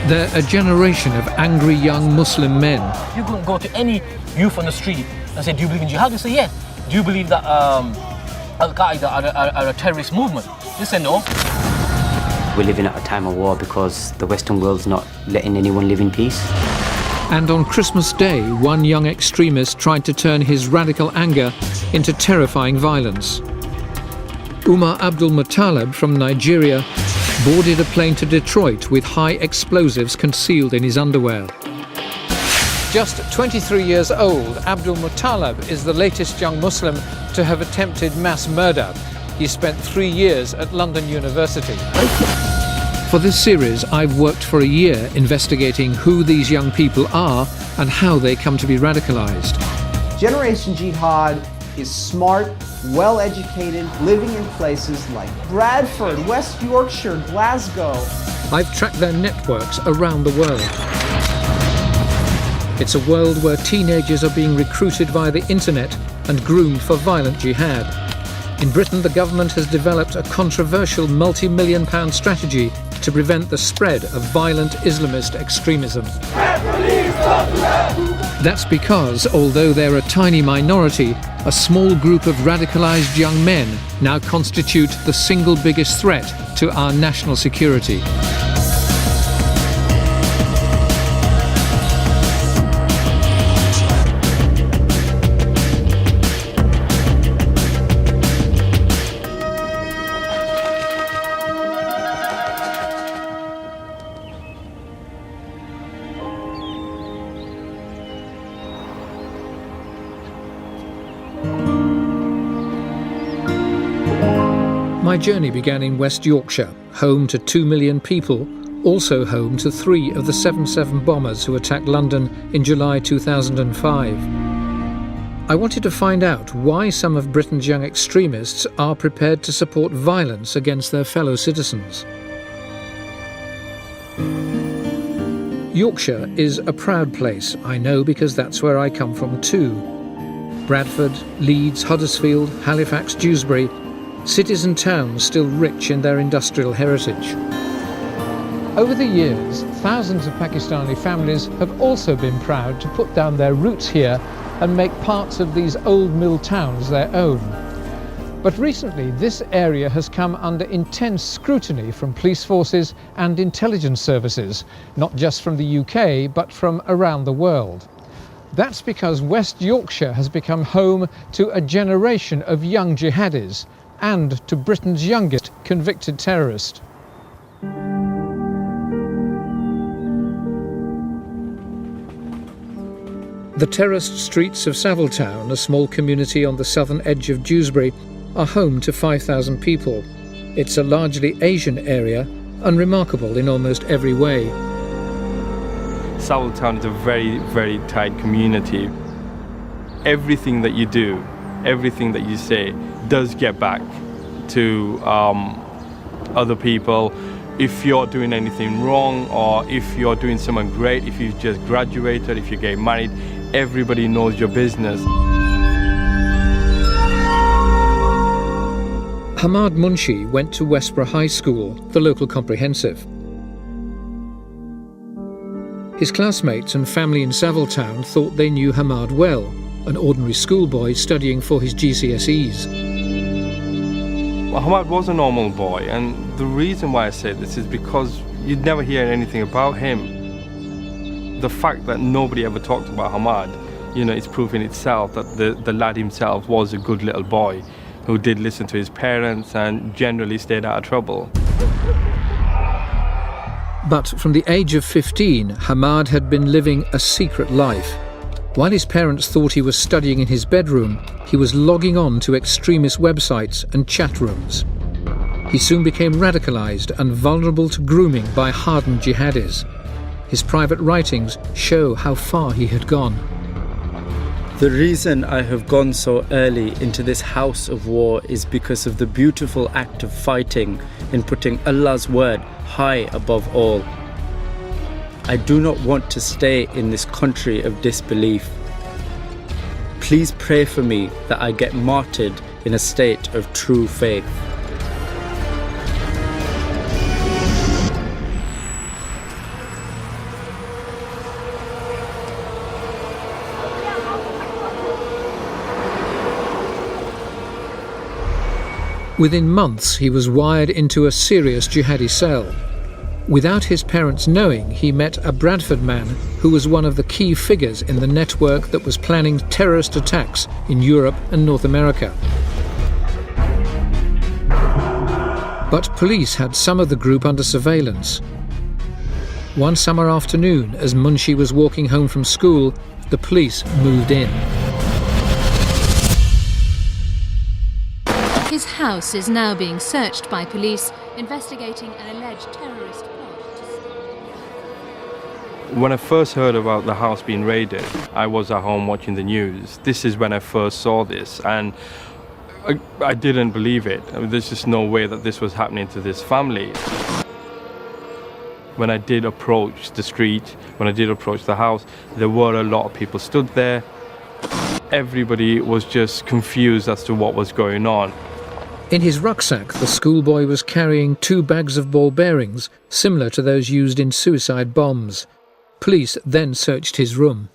They're a generation of angry young Muslim men. You can go to any youth on the street and say, do you believe in jihad? They say, yeah. Do you believe that Al-Qaeda are a terrorist movement? They say, no. We're living at a time of war because the Western world's not letting anyone live in peace. And on Christmas Day, one young extremist tried to turn his radical anger into terrifying violence. Umar Abdul Muttalib from Nigeria boarded a plane to Detroit with high explosives concealed in his underwear. Just 23 years old, Abdul Muttalib is the latest young Muslim to have attempted mass murder. He spent 3 years at London University. For this series, I've worked for a year investigating who these young people are and how they come to be radicalized. Generation Jihad is smart, well-educated, living in places like Bradford, West Yorkshire, Glasgow. I've tracked their networks around the world. It's a world where teenagers are being recruited via the internet and groomed for violent jihad. In Britain, the government has developed a controversial multi-million-pound strategy to prevent the spread of violent Islamist extremism. That's because, although they're a tiny minority, a small group of radicalized young men now constitute the single biggest threat to our national security. My journey began in West Yorkshire, home to 2 million people, also home to 3 of the 7/7 bombers who attacked London in July 2005. I wanted to find out why some of Britain's young extremists are prepared to support violence against their fellow citizens. Yorkshire is a proud place, I know, because that's where I come from too. Bradford, Leeds, Huddersfield, Halifax, Dewsbury, cities and towns still rich in their industrial heritage. Over the years, thousands of Pakistani families have also been proud to put down their roots here and make parts of these old mill towns their own. But recently, this area has come under intense scrutiny from police forces and intelligence services, not just from the UK, but from around the world. That's because West Yorkshire has become home to a generation of young jihadis and to Britain's youngest convicted terrorist. The terraced streets of Saviltown, a small community on the southern edge of Dewsbury, are home to 5,000 people. It's a largely Asian area, unremarkable in almost every way. Saviltown is a very, very tight community. Everything that you do, everything that you say does get back to other people. If you're doing anything wrong, or if you're doing something great, if you've just graduated, if you get married, everybody knows your business. Hamad Munshi went to Westborough High School, the local comprehensive. His classmates and family in Saviltown thought they knew Hamad well, an ordinary schoolboy studying for his GCSEs. Well, Hamad was a normal boy, and the reason why I say this is because you'd never hear anything about him. The fact that nobody ever talked about Hamad, it's proof in itself that the lad himself was a good little boy who did listen to his parents and generally stayed out of trouble. But from the age of 15, Hamad had been living a secret life. While his parents thought he was studying in his bedroom, he was logging on to extremist websites and chat rooms. He soon became radicalized and vulnerable to grooming by hardened jihadis. His private writings show how far he had gone. The reason I have gone so early into this house of war is because of the beautiful act of fighting in putting Allah's word high above all. I do not want to stay in this country of disbelief. Please pray for me that I get martyred in a state of true faith. Within months, he was wired into a serious jihadi cell. Without his parents knowing, he met a Bradford man who was one of the key figures in the network that was planning terrorist attacks in Europe and North America. But police had some of the group under surveillance. One summer afternoon, as Munshi was walking home from school, the police moved in. His house is now being searched by police, investigating an alleged terrorist plot. When I first heard about the house being raided, I was at home watching the news. This is when I first saw this, and I didn't believe it. I mean, there's just no way that this was happening to this family. When I did approach the street, when I did approach the house, there were a lot of people stood there. Everybody was just confused as to what was going on. In his rucksack, the schoolboy was carrying 2 bags of ball bearings, similar to those used in suicide bombs. Police then searched his room.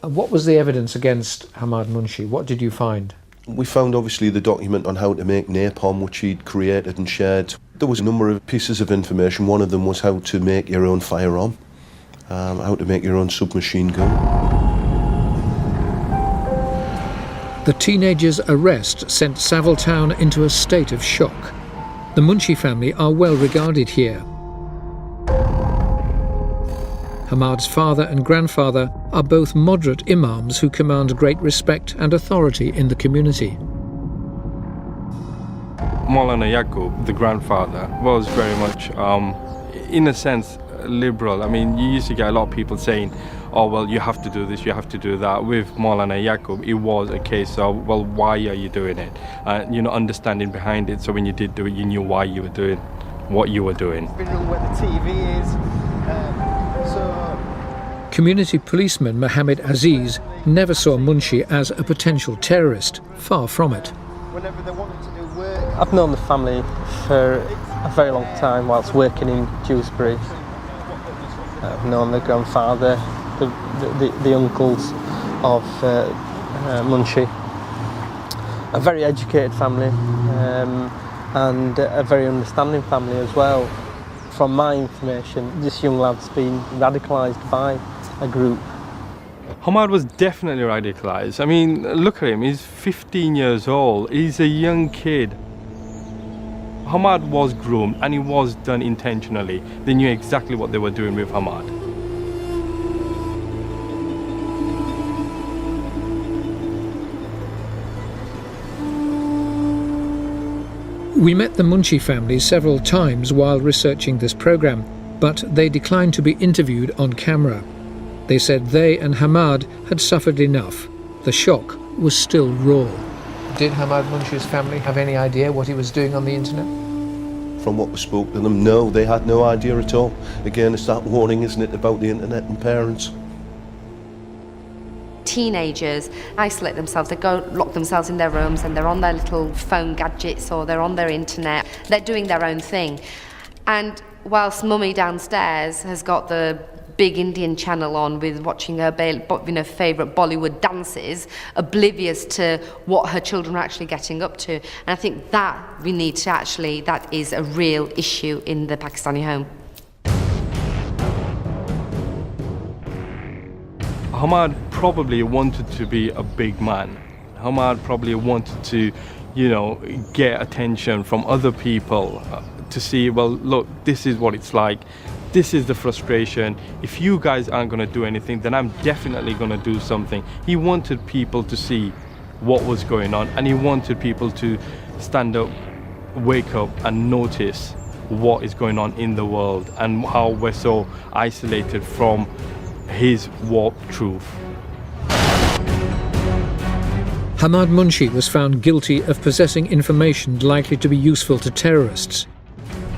What was the evidence against Hamad Munshi? What did you find? We found obviously the document on how to make napalm, which he'd created and shared. There was a number of pieces of information. One of them was how to make your own firearm, how to make your own submachine gun. The teenager's arrest sent Savile Town into a state of shock. The Munshi family are well regarded here. Hamad's father and grandfather are both moderate imams who command great respect and authority in the community. Maulana Yaqub, the grandfather, was very much, in a sense, liberal. I mean, you used to get a lot of people saying, oh, well, you have to do this, you have to do that. With Maulana Yaqub, it was a case of, well, why are you doing it? Understanding behind it, so when you did do it, you knew why you were doing what you were doing. Where the TV is. Community policeman Mohammed Aziz never saw Munshi as a potential terrorist, far from it. Whenever they wanted to do work. I've known the family for a very long time whilst working in Dewsbury. I've known the grandfather, the uncles of Munshi. A very educated family and a very understanding family as well. From my information, this young lad's been radicalised by a group. Hamad was definitely radicalised. I mean, look at him, he's 15 years old, he's a young kid. Hamad was groomed and it was done intentionally. They knew exactly what they were doing with Hamad. We met the Munshi family several times while researching this programme, but they declined to be interviewed on camera. They said they and Hamad had suffered enough. The shock was still raw. Did Hamad Munshi's family have any idea what he was doing on the internet? From what we spoke to them, no, they had no idea at all. Again, it's that warning, isn't it, about the internet and parents. Teenagers isolate themselves, they go lock themselves in their rooms and they're on their little phone gadgets or they're on their internet. They're doing their own thing. And whilst mummy downstairs has got the big Indian channel on with watching her favourite Bollywood dances, oblivious to what her children are actually getting up to. And I think that we need to actually, that is a real issue in the Pakistani home. Hamad probably wanted to be a big man. Hamad probably wanted to, get attention from other people to see, well, look, this is what it's like. This is the frustration. If you guys aren't going to do anything, then I'm definitely going to do something. He wanted people to see what was going on, and he wanted people to stand up, wake up, and notice what is going on in the world and how we're so isolated from his warped truth. Hamad Munshi was found guilty of possessing information likely to be useful to terrorists.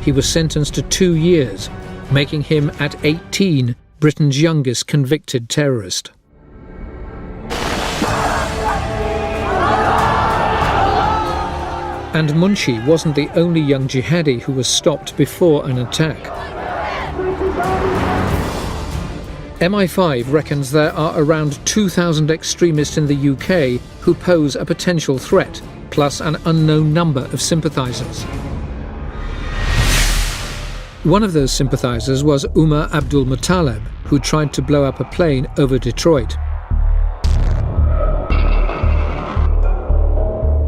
He was sentenced to 2 years, making him, at 18, Britain's youngest convicted terrorist. And Munshi wasn't the only young jihadi who was stopped before an attack. MI5 reckons there are around 2,000 extremists in the UK who pose a potential threat, plus an unknown number of sympathisers. One of those sympathisers was Umar Abdul Muttalib, who tried to blow up a plane over Detroit.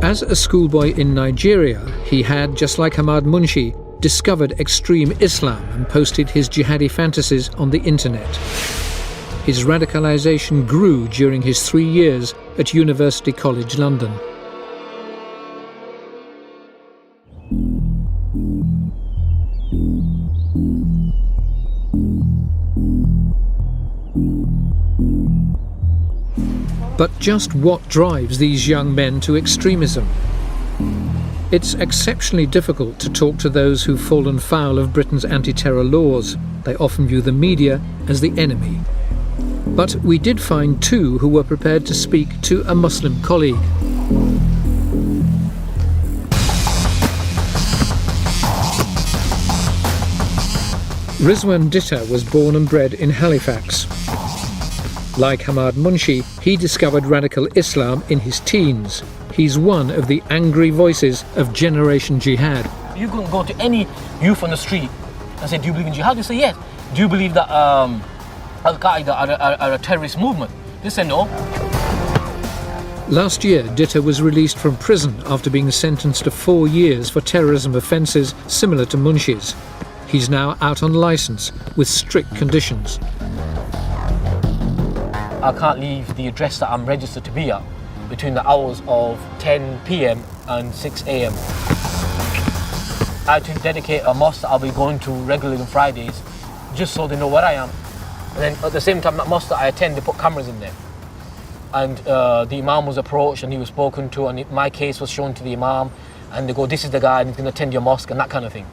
As a schoolboy in Nigeria, he had, just like Ahmad Munshi, discovered extreme Islam and posted his jihadi fantasies on the internet. His radicalisation grew during his 3 years at University College London. But just what drives these young men to extremism? It's exceptionally difficult to talk to those who've fallen foul of Britain's anti-terror laws. They often view the media as the enemy. But we did find two who were prepared to speak to a Muslim colleague. Rizwan Ditta was born and bred in Halifax. Like Ahmad Munshi, he discovered radical Islam in his teens. He's one of the angry voices of Generation Jihad. You can go to any youth on the street and say, do you believe in jihad? They say, yes. Do you believe that Al-Qaeda are a terrorist movement? They say, no. Last year, Ditta was released from prison after being sentenced to 4 years for terrorism offences similar to Munshi's. He's now out on licence with strict conditions. I can't leave the address that I'm registered to be at between the hours of 10 p.m. and 6 a.m. I had to dedicate a mosque that I'll be going to regularly on Fridays just so they know where I am. And then at the same time, that mosque that I attend, they put cameras in there. And the Imam was approached and he was spoken to, and my case was shown to the Imam, and they go, this is the guy and he's going to attend your mosque, and that kind of thing.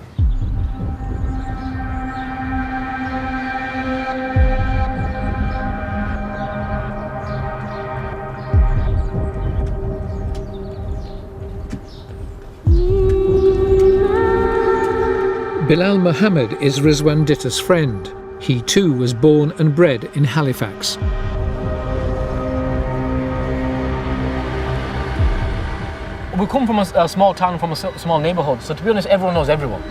Bilal Muhammad is Rizwan Ditta's friend. He too was born and bred in Halifax. We come from a small town, from a small neighbourhood, so to be honest, everyone knows everyone.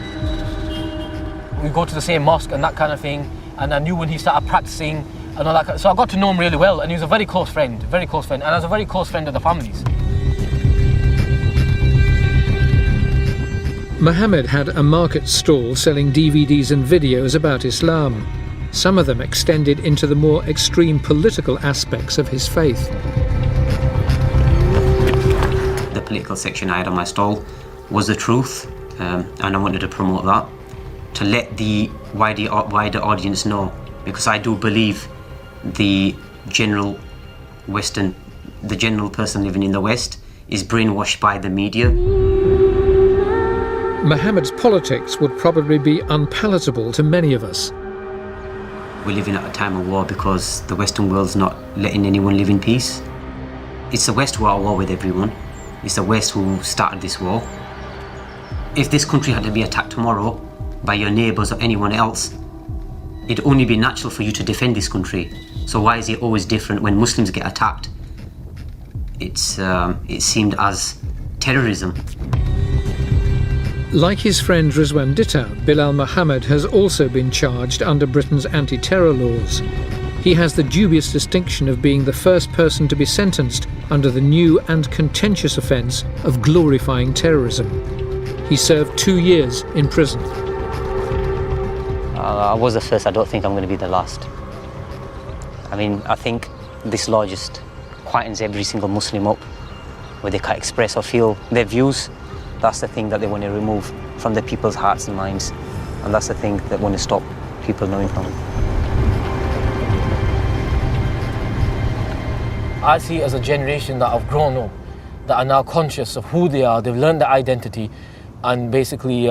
We go to the same mosque and that kind of thing, and I knew when he started practicing and all that, so I got to know him really well, and he was a very close friend, and I was a very close friend of the families. Muhammad had a market stall selling DVDs and videos about Islam. Some of them extended into the more extreme political aspects of his faith. The political section I had on my stall was the truth, and I wanted to promote that, to let the wider audience know, because I do believe the general person living in the West is brainwashed by the media. Muhammad's politics would probably be unpalatable to many of us. We're living at a time of war because the Western world's not letting anyone live in peace. It's the West who are at war with everyone. It's the West who started this war. If this country had to be attacked tomorrow by your neighbours or anyone else, it'd only be natural for you to defend this country. So why is it always different when Muslims get attacked? It seemed as terrorism. Like his friend Rizwan Ditta, Bilal Muhammad has also been charged under Britain's anti-terror laws. He has the dubious distinction of being the first person to be sentenced under the new and contentious offence of glorifying terrorism. He served 2 years in prison. I was the first, I don't think I'm going to be the last. I mean, I think this law just quietens every single Muslim up, where they can't express or feel their views. That's the thing that they want to remove from the people's hearts and minds, and that's the thing that want to stop people knowing from it. I see it as a generation that have grown up, that are now conscious of who they are, they've learned their identity, and basically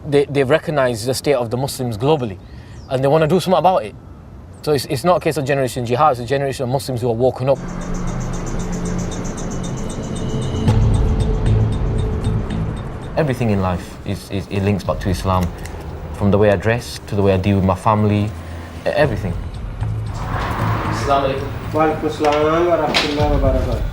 they've recognised the state of the Muslims globally, and they want to do something about it. So it's not a case of Generation Jihad, it's a generation of Muslims who are woken up. Everything in life it links back to Islam, from the way I dress to the way I deal with my family, everything. Assalamu alaikum. Wa alaikum assalam wa rahmatullahi wa barakatuh.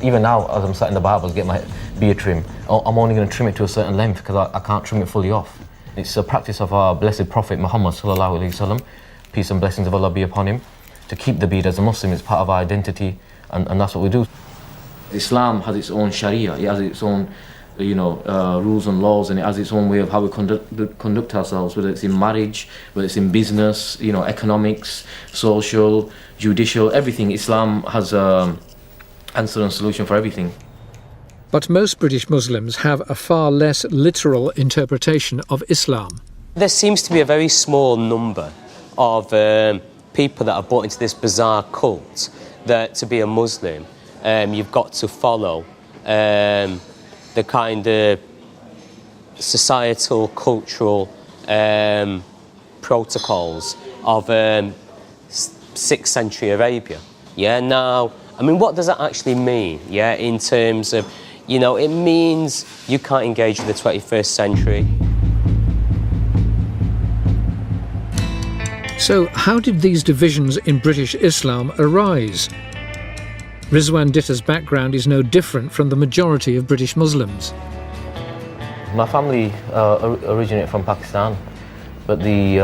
Even now, as I'm sat in the barbers getting my beard trim, I'm only going to trim it to a certain length because I can't trim it fully off. It's a practice of our blessed Prophet Muhammad sallallahu alaihi wasallam, peace and blessings of Allah be upon him, to keep the beard as a Muslim. It's part of our identity, and that's what we do. Islam has its own Sharia, it has its own rules and laws, and it has its own way of how we conduct ourselves, whether it's in marriage, whether it's in business, economics, social, judicial, everything. Islam has answer and solution for everything. But most British Muslims have a far less literal interpretation of Islam. There seems to be a very small number of people that are bought into this bizarre cult that to be a Muslim, you've got to follow the kind of societal, cultural protocols of 6th century Arabia. Yeah, now, I mean, what does that actually mean? Yeah, in terms of, it means you can't engage with the 21st century. So how did these divisions in British Islam arise? Rizwan Ditta's background is no different from the majority of British Muslims. My family originated from Pakistan, but the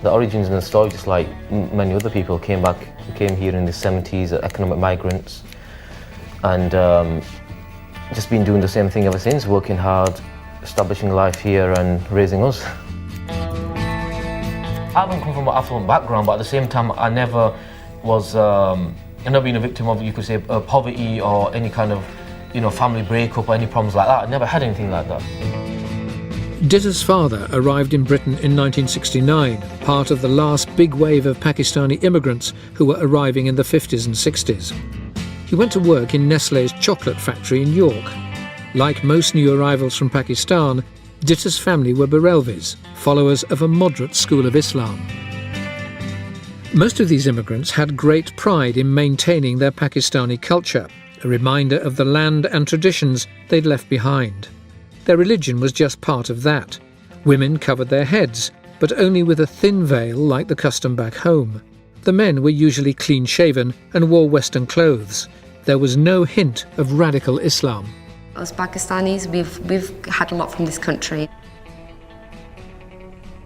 origins and the story, just like many other people, came here in the 70s, economic migrants, and just been doing the same thing ever since, working hard, establishing life here and raising us. I haven't come from an affluent background, but at the same time, I never was, I've never been a victim of, you could say, poverty or any kind of, family breakup or any problems like that. I never had anything like that. Ditta's father arrived in Britain in 1969, part of the last big wave of Pakistani immigrants who were arriving in the 50s and 60s. He went to work in Nestlé's chocolate factory in York. Like most new arrivals from Pakistan, Ditta's family were Barelvis, followers of a moderate school of Islam. Most of these immigrants had great pride in maintaining their Pakistani culture, a reminder of the land and traditions they'd left behind. Their religion was just part of that. Women covered their heads, but only with a thin veil like the custom back home. The men were usually clean-shaven and wore Western clothes. There was no hint of radical Islam. As Pakistanis, we've had a lot from this country.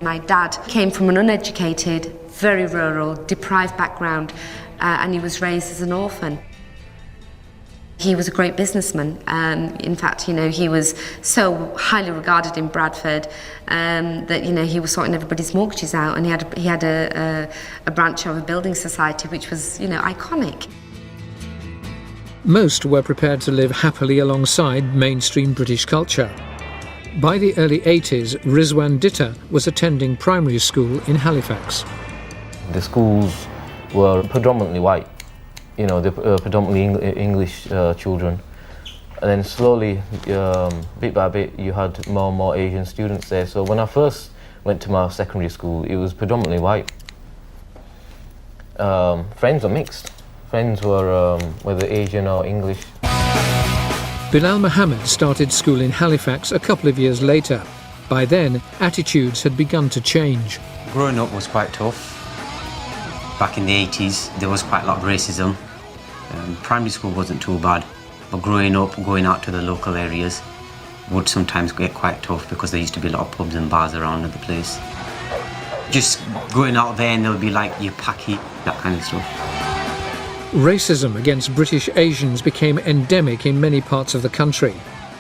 My dad came from an uneducated, very rural, deprived background, and he was raised as an orphan. He was a great businessman. In fact, he was so highly regarded in Bradford that he was sorting everybody's mortgages out, and he had a branch of a building society which was iconic. Most were prepared to live happily alongside mainstream British culture. By the early 80s, Rizwan Ditta was attending primary school in Halifax. The schools were predominantly white, they're predominantly English children. And then slowly, bit by bit, you had more and more Asian students there. So when I first went to my secondary school, it was predominantly white. Friends were mixed. Friends were whether Asian or English. Bilal Muhammad started school in Halifax a couple of years later. By then, attitudes had begun to change. Growing up was quite tough. Back in the 80s, there was quite a lot of racism. Primary school wasn't too bad, but growing up, going out to the local areas would sometimes get quite tough because there used to be a lot of pubs and bars around the place. Just going out there and they'll be like, "You packy," that kind of stuff. Racism against British Asians became endemic in many parts of the country.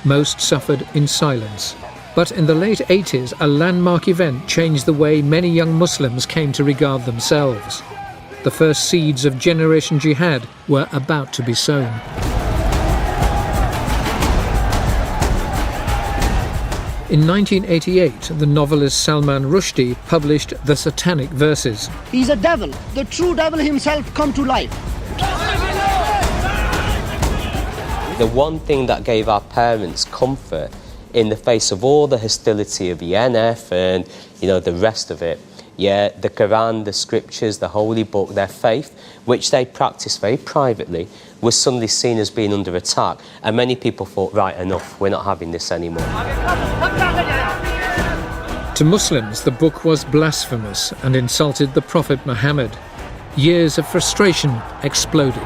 Most suffered in silence. But in the late 80s, a landmark event changed the way many young Muslims came to regard themselves. The first seeds of Generation Jihad were about to be sown. In 1988, the novelist Salman Rushdie published The Satanic Verses. He's a devil, the true devil himself come to life. The one thing that gave our parents comfort in the face of all the hostility of the NF and, the rest of it, the Quran, the scriptures, the holy book, their faith, which they practiced very privately, was suddenly seen as being under attack. And many people thought, right, enough, we're not having this anymore. To Muslims, the book was blasphemous and insulted the Prophet Muhammad. Years of frustration exploded.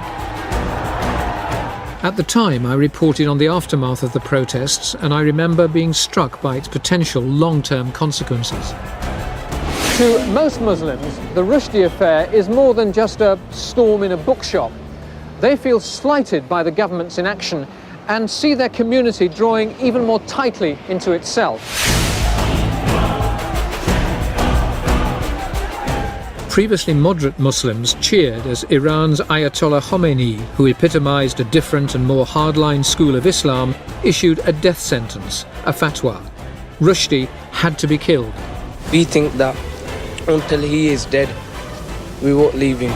At the time, I reported on the aftermath of the protests, and I remember being struck by its potential long-term consequences. To most Muslims, the Rushdie affair is more than just a storm in a bookshop. They feel slighted by the government's inaction and see their community drawing even more tightly into itself. Previously moderate Muslims cheered as Iran's Ayatollah Khomeini, who epitomized a different and more hardline school of Islam, issued a death sentence, a fatwa. Rushdie had to be killed. We think that until he is dead, we won't leave him.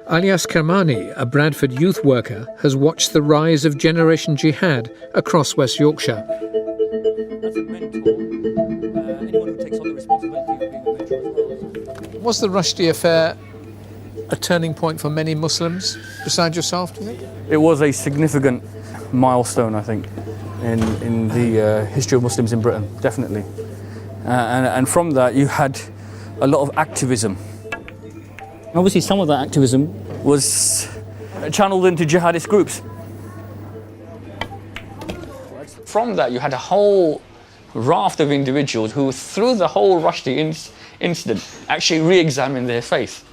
Alias Kermani, a Bradford youth worker, has watched the rise of Generation Jihad across West Yorkshire. Was the Rushdie affair a turning point for many Muslims besides yourself, do you think? It was a significant milestone, I think, in the history of Muslims in Britain, definitely. And from that, you had a lot of activism. Obviously, some of that activism was channeled into jihadist groups. From that, you had a whole raft of individuals who, through the whole Rushdie incident, actually re-examined their faith.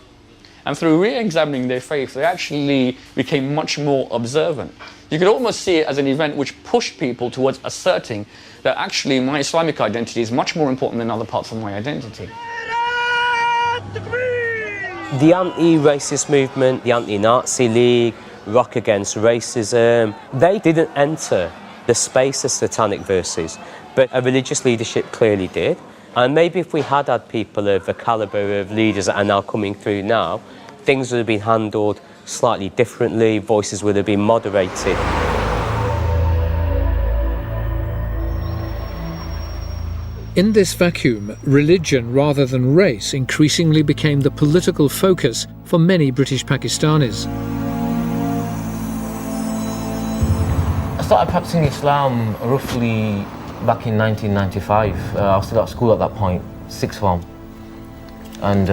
And through re-examining their faith, they actually became much more observant. You could almost see it as an event which pushed people towards asserting that actually my Islamic identity is much more important than other parts of my identity. The anti-racist movement, the anti-Nazi League, Rock Against Racism, they didn't enter the space of satanic verses, but a religious leadership clearly did. And maybe if we had had people of the calibre of leaders that are now coming through now, things would have been handled slightly differently, voices would have been moderated. In this vacuum, religion rather than race increasingly became the political focus for many British Pakistanis. I started practicing Islam roughly back in 1995. I was still at school at that point, sixth form. And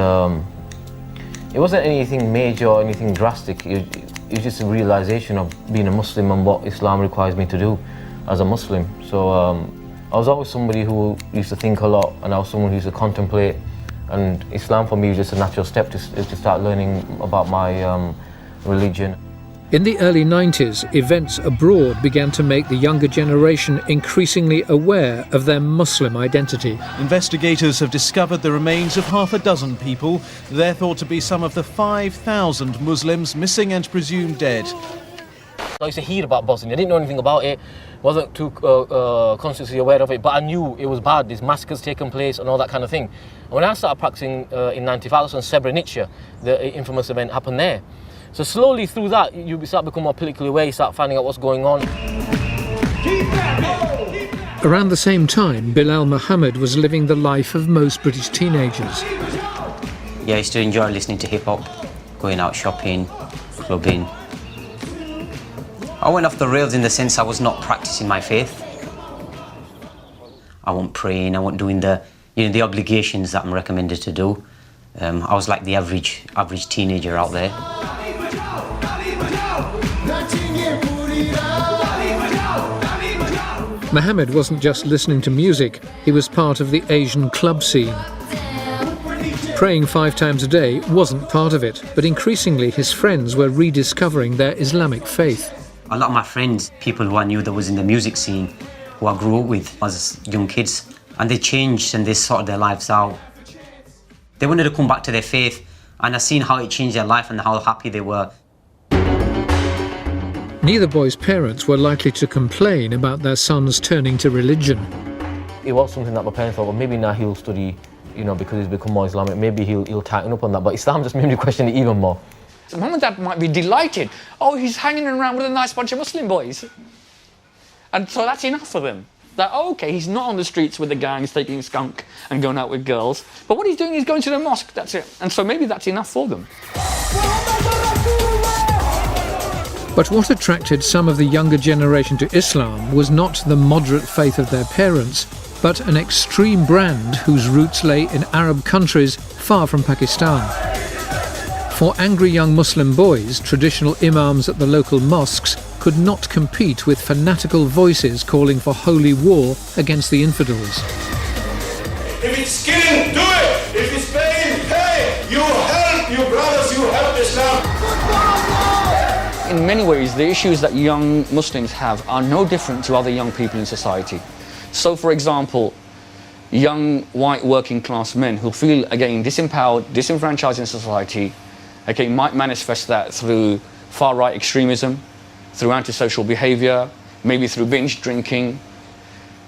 it wasn't anything major or anything drastic. It was just a realization of being a Muslim and what Islam requires me to do as a Muslim. So I was always somebody who used to think a lot, and I was someone who used to contemplate. And Islam for me was just a natural step to start learning about my religion. In the early 90s, events abroad began to make the younger generation increasingly aware of their Muslim identity. Investigators have discovered the remains of half a dozen people. They're thought to be some of the 5,000 Muslims missing and presumed dead. I used to hear about Bosnia. I didn't know anything about it, wasn't too consciously aware of it, but I knew it was bad. There's massacres taking place and all that kind of thing. And when I started practicing in 95, I was in Srebrenica. The infamous event happened there. So slowly through that, you start becoming more politically aware, you start finding out what's going on. Around the same time, Bilal Muhammad was living the life of most British teenagers. Yeah, I used to enjoy listening to hip-hop, going out shopping, clubbing. I went off the rails in the sense I was not practicing my faith. I wasn't praying, I wasn't doing the obligations that I'm recommended to do. I was like the average teenager out there. Muhammad wasn't just listening to music, he was part of the Asian club scene. Praying 5 times a day wasn't part of it, but increasingly his friends were rediscovering their Islamic faith. A lot of my friends, people who I knew that was in the music scene, who I grew up with as young kids, and they changed and they sorted their lives out. They wanted to come back to their faith, and I seen how it changed their life and how happy they were. Neither boy's parents were likely to complain about their sons turning to religion. It was something that my parents thought, well, maybe now he'll study, because he's become more Islamic, maybe he'll tighten up on that. But Islam just made me question it even more. So Mum and Dad might be delighted. Oh, he's hanging around with a nice bunch of Muslim boys. And so that's enough for them. That, okay, he's not on the streets with the gangs taking skunk and going out with girls. But what he's doing is going to the mosque, that's it. And so maybe that's enough for them. But what attracted some of the younger generation to Islam was not the moderate faith of their parents, but an extreme brand whose roots lay in Arab countries far from Pakistan. For angry young Muslim boys, traditional imams at the local mosques could not compete with fanatical voices calling for holy war against the infidels. If it's killing, do it! If it's paying, pay! You help your brothers, you help Islam! In many ways, the issues that young Muslims have are no different to other young people in society. So, for example, young white working class men who feel, again, disempowered, disenfranchised in society, okay, might manifest that through far-right extremism, through antisocial behaviour, maybe through binge drinking.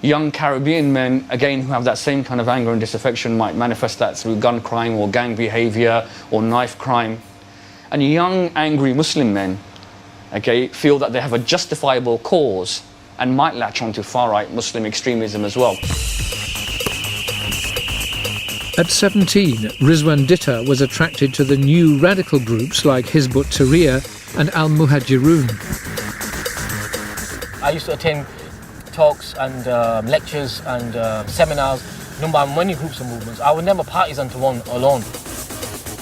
Young Caribbean men, again, who have that same kind of anger and disaffection might manifest that through gun crime or gang behaviour or knife crime. And young, angry Muslim men, okay, feel that they have a justifiable cause and might latch onto far-right Muslim extremism as well. At 17, Rizwan Ditta was attracted to the new radical groups like Hizb ut-Tahrir and Al-Muhajirun. I used to attend talks and lectures and seminars run by many groups and movements. I was never partisan to one alone.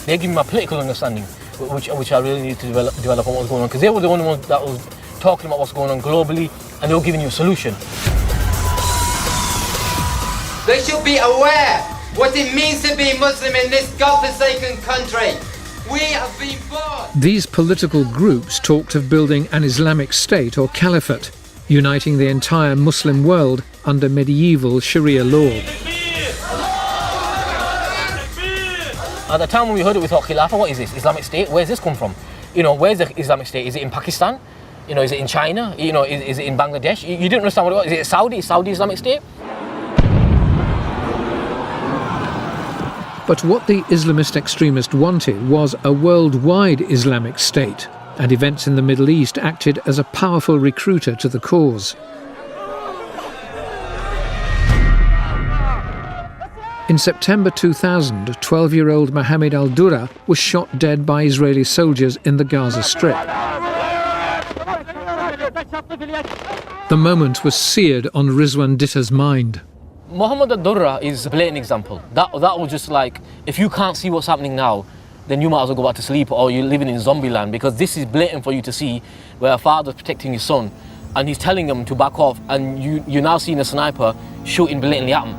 They give me my political understanding, which I really need to develop on what was going on, because they were the ones that was talking about what's going on globally, and they were giving you a solution. They should be aware what it means to be Muslim in this God-forsaken country. We have been born. These political groups talked of building an Islamic state or caliphate, uniting the entire Muslim world under medieval Sharia law. At the time when we heard it, we thought, Khilafah, what is this? Islamic State? Where's this come from? You know, where's the Islamic State? Is it in Pakistan? You know, is it in China? You know, is it in Bangladesh? You didn't understand what it was. Is it Saudi? Saudi Islamic State? But what the Islamist extremist wanted was a worldwide Islamic state, and events in the Middle East acted as a powerful recruiter to the cause. In September 2000, 12-year-old Mohammed al-Durra was shot dead by Israeli soldiers in the Gaza Strip. The moment was seared on Rizwan Ditta's mind. Mohammed al-Durra is a blatant example. That was just like, if you can't see what's happening now, then you might as well go back to sleep, or you're living in zombie land, because this is blatant for you to see, where a father's protecting his son and he's telling him to back off, and you're now seeing a sniper shooting blatantly at him.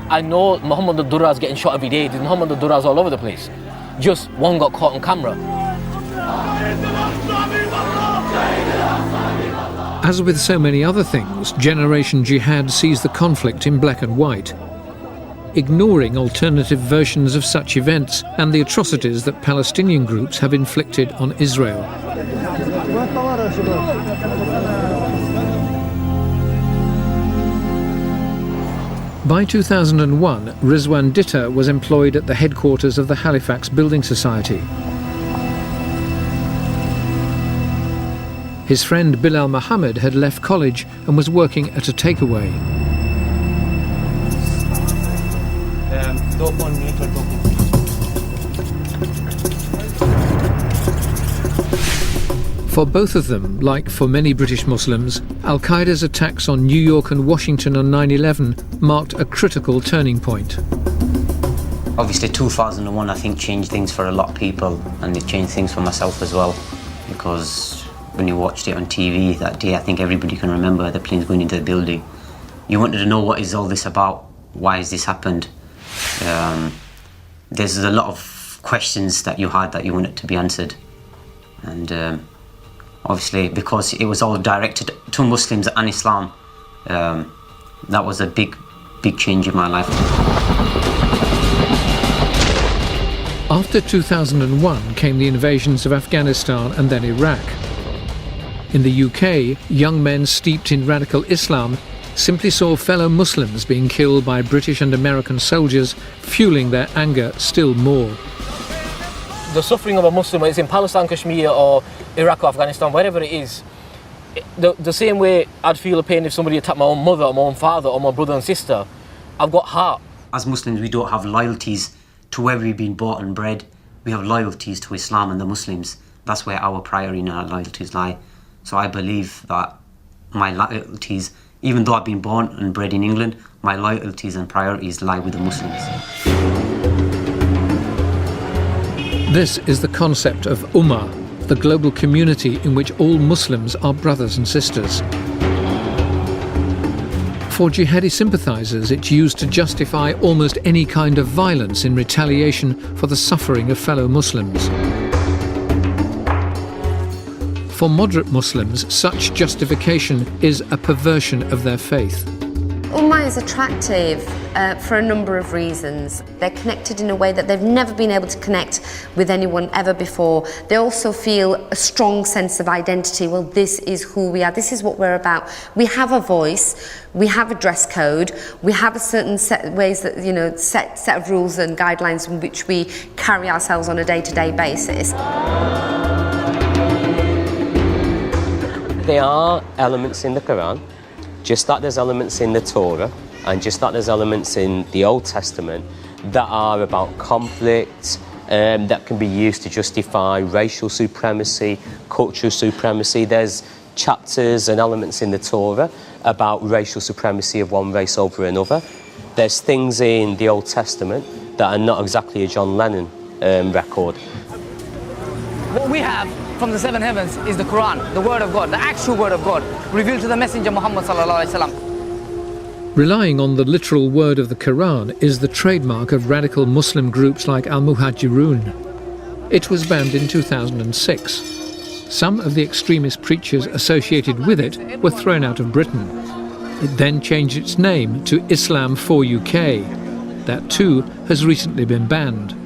I know Mohammed al-Durra is getting shot every day. There's Mohammed al-Durras all over the place. Just one got caught on camera. As with so many other things, Generation Jihad sees the conflict in black and white, ignoring alternative versions of such events and the atrocities that Palestinian groups have inflicted on Israel. By 2001, Rizwan Ditta was employed at the headquarters of the Halifax Building Society. His friend Bilal Mohammed had left college and was working at a takeaway. For both of them, like for many British Muslims, Al-Qaeda's attacks on New York and Washington on 9/11 marked a critical turning point. Obviously 2001 I think changed things for a lot of people, and it changed things for myself as well, because when you watched it on TV that day, I think everybody can remember the planes going into the building. You wanted to know, what is all this about? Why has this happened? There's a lot of questions that you had that you wanted to be answered. And obviously, because it was all directed to Muslims and Islam, that was a big change in my life. After 2001 came the invasions of Afghanistan and then Iraq. In the UK, young men steeped in radical Islam simply saw fellow Muslims being killed by British and American soldiers, fueling their anger still more. The suffering of a Muslim, whether it's in Palestine, Kashmir, or Iraq or Afghanistan, wherever it is, the same way I'd feel a pain if somebody attacked my own mother or my own father or my brother and sister, I've got heart. As Muslims, we don't have loyalties to where we've been bought and bred. We have loyalties to Islam and the Muslims. That's where our priority and our loyalties lie. So I believe that my loyalties Even though I've been born and bred in England, my loyalties and priorities lie with the Muslims. This is the concept of Ummah, the global community in which all Muslims are brothers and sisters. For jihadi sympathisers, it's used to justify almost any kind of violence in retaliation for the suffering of fellow Muslims. For moderate Muslims, such justification is a perversion of their faith. Ummah is attractive for a number of reasons. They're connected in a way that they've never been able to connect with anyone ever before. They also feel a strong sense of identity. Well, this is who we are, this is what we're about. We have a voice, we have a dress code, we have a certain set of ways that, set of rules and guidelines in which we carry ourselves on a day-to-day basis. There are elements in the Quran, just like there's elements in the Torah, and just like there's elements in the Old Testament that are about conflict, that can be used to justify racial supremacy, cultural supremacy. There's chapters and elements in the Torah about racial supremacy of one race over another. There's things in the Old Testament that are not exactly a John Lennon record. What we have from the seven heavens is the Quran, the word of God, the actual word of God, revealed to the Messenger Muhammad sallallahu alaihi wasallam. Relying on the literal word of the Quran is the trademark of radical Muslim groups like Al-Muhajirun. It was banned in 2006. Some of the extremist preachers associated with it were thrown out of Britain. It then changed its name to Islam for UK. That too has recently been banned.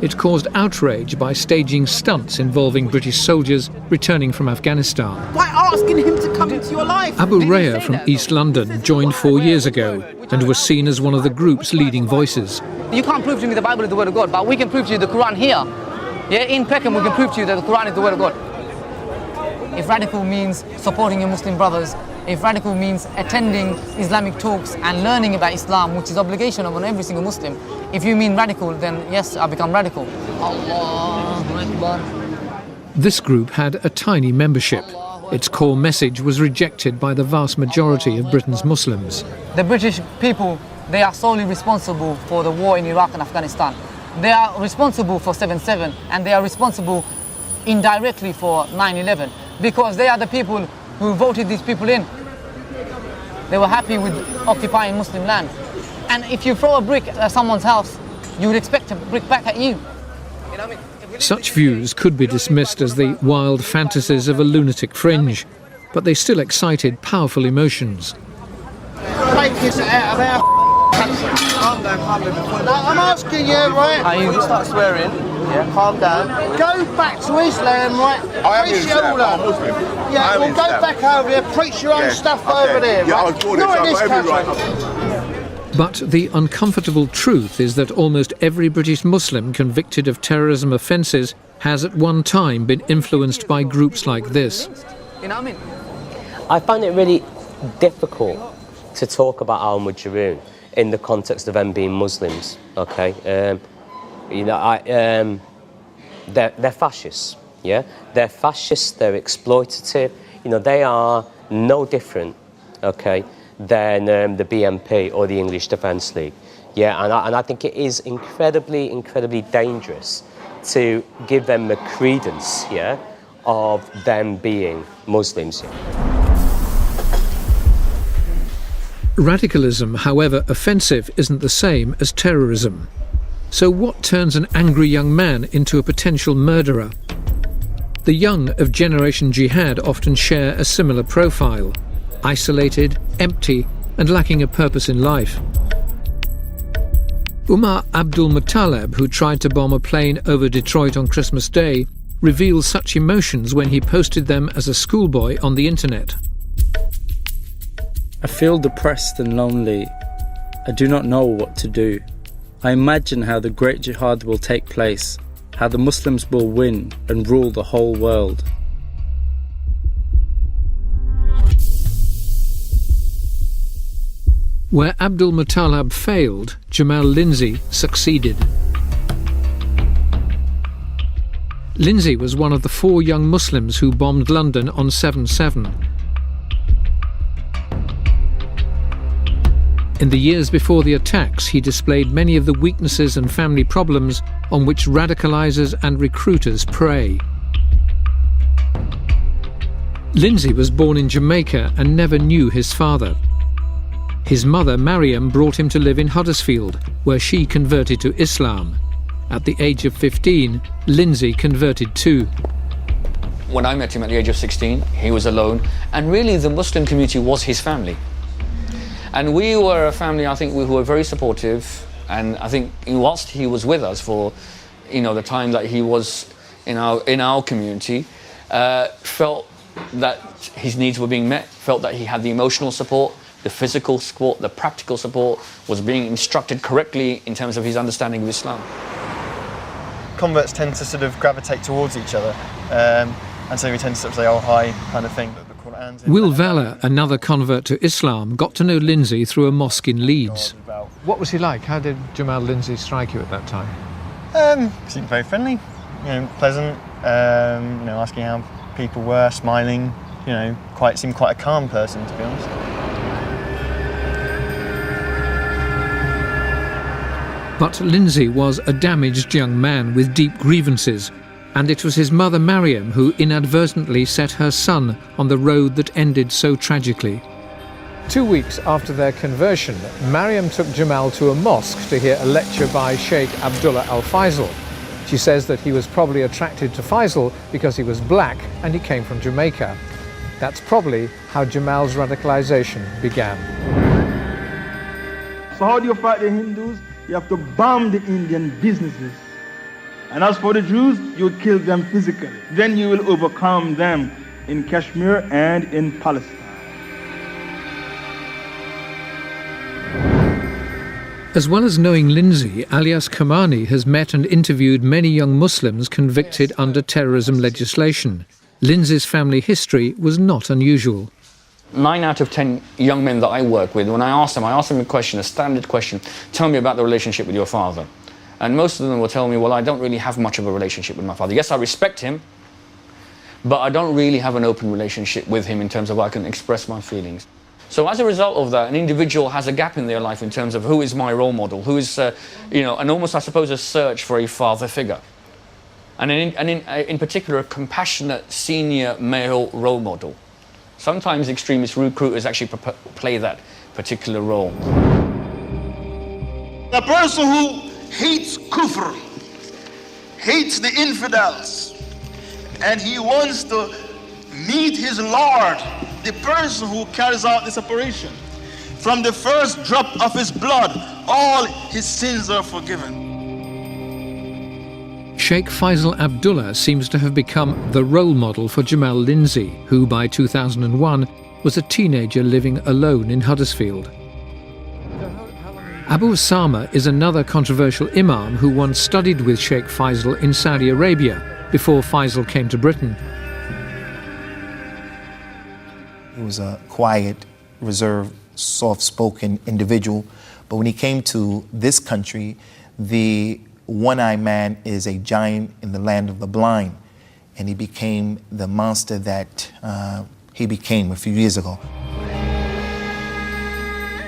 It caused outrage by staging stunts involving British soldiers returning from Afghanistan. By asking him to come into your life. Abu Raya from East London joined 4 years ago and was seen as one of the group's leading voices. You can't prove to me the Bible is the word of God, but we can prove to you the Quran here. Yeah, in Peckham we can prove to you that the Quran is the word of God. If radical means supporting your Muslim brothers, if radical means attending Islamic talks and learning about Islam, which is obligation on every single Muslim, if you mean radical, then yes, I become radical. Allahu Akbar. This group had a tiny membership. Its core message was rejected by the vast majority of Britain's Muslims. The British people, they are solely responsible for the war in Iraq and Afghanistan. They are responsible for 7/7 and they are responsible indirectly for 9/11 because they are the people who voted these people in. They were happy with occupying Muslim land. And if you throw a brick at someone's house, you would expect a brick back at you. Such views could be dismissed as the wild fantasies of a lunatic fringe, but they still excited powerful emotions. Take us out of our country. Calm down, calm down. No, I'm asking you, right? You start swearing. Yeah. Calm down. Go back to Islam, right? I am Preach Islam, your I'm own. Muslim. Yeah, well, go back over there, preach your own stuff over there. Yeah, right? I was born Not in in this every country. right. But the uncomfortable truth is that almost every British Muslim convicted of terrorism offences has at one time been influenced by groups like this. You know what I mean? I find it really difficult to talk about Al-Mujahirun in the context of them being Muslims, okay? They're fascists, yeah? They're fascists, they're exploitative, they are no different, okay, than the BNP or the English Defence League. Yeah, and I think it is incredibly, incredibly dangerous to give them the credence, yeah, of them being Muslims. Radicalism, however offensive, isn't the same as terrorism. So what turns an angry young man into a potential murderer? The young of Generation Jihad often share a similar profile: isolated, empty, and lacking a purpose in life. Umar Abdul Muttalib, who tried to bomb a plane over Detroit on Christmas Day, reveals such emotions when he posted them as a schoolboy on the internet. I feel depressed and lonely. I do not know what to do. I imagine how the great jihad will take place, how the Muslims will win and rule the whole world. Where Abdul Muttalib failed, Jamal Lindsay succeeded. Lindsay was one of the 4 young Muslims who bombed London on 7/7. In the years before the attacks, he displayed many of the weaknesses and family problems on which radicalisers and recruiters prey. Lindsay was born in Jamaica and never knew his father. His mother, Mariam, brought him to live in Huddersfield, where she converted to Islam. At the age of 15, Lindsay converted too. When I met him at the age of 16, he was alone, and really the Muslim community was his family. And we were a family, I think, who were very supportive, and I think whilst he was with us for, the time that he was in our community, felt that his needs were being met, felt that he had the emotional support, the physical support, the practical support, was being instructed correctly in terms of his understanding of Islam. Converts tend to sort of gravitate towards each other, and so we tend to sort of say, oh, hi, kind of thing. Will Valor, another convert to Islam, got to know Lindsay through a mosque in Leeds. What was he like? How did Jamal Lindsay strike you at that time? Seemed very friendly, pleasant, asking how people were, smiling, seemed quite a calm person, to be honest. But Lindsay was a damaged young man with deep grievances, and it was his mother Mariam who inadvertently set her son on the road that ended so tragically. 2 weeks after their conversion, Mariam took Jamal to a mosque to hear a lecture by Sheikh Abdullah Al-Faisal. She says that he was probably attracted to Faisal because he was black and he came from Jamaica. That's probably how Jamal's radicalization began. So how do you fight the Hindus? You have to bomb the Indian businesses. And as for the Jews, you kill them physically. Then you will overcome them in Kashmir and in Palestine. As well as knowing Lindsay, Alias Kamani has met and interviewed many young Muslims convicted under terrorism legislation. Lindsay's family history was not unusual. 9 out of 10 young men that I work with, when I ask them a question, a standard question, tell me about the relationship with your father. And most of them will tell me, well, I don't really have much of a relationship with my father. Yes, I respect him, but I don't really have an open relationship with him in terms of I can express my feelings. So as a result of that, an individual has a gap in their life in terms of who is my role model, who is, and almost, I suppose, a search for a father figure. And in particular, a compassionate senior male role model. Sometimes extremist recruiters actually play that particular role. The person who hates kufr, hates the infidels, and he wants to meet his Lord, the person who carries out this operation, from the first drop of his blood, all his sins are forgiven. Sheikh Faisal Abdullah seems to have become the role model for Jamal Lindsay, who by 2001 was a teenager living alone in Huddersfield. Abu Osama is another controversial imam who once studied with Sheikh Faisal in Saudi Arabia before Faisal came to Britain. He was a quiet, reserved, soft-spoken individual, but when he came to this country, the one-eyed man is a giant in the land of the blind, and he became the monster that he became a few years ago.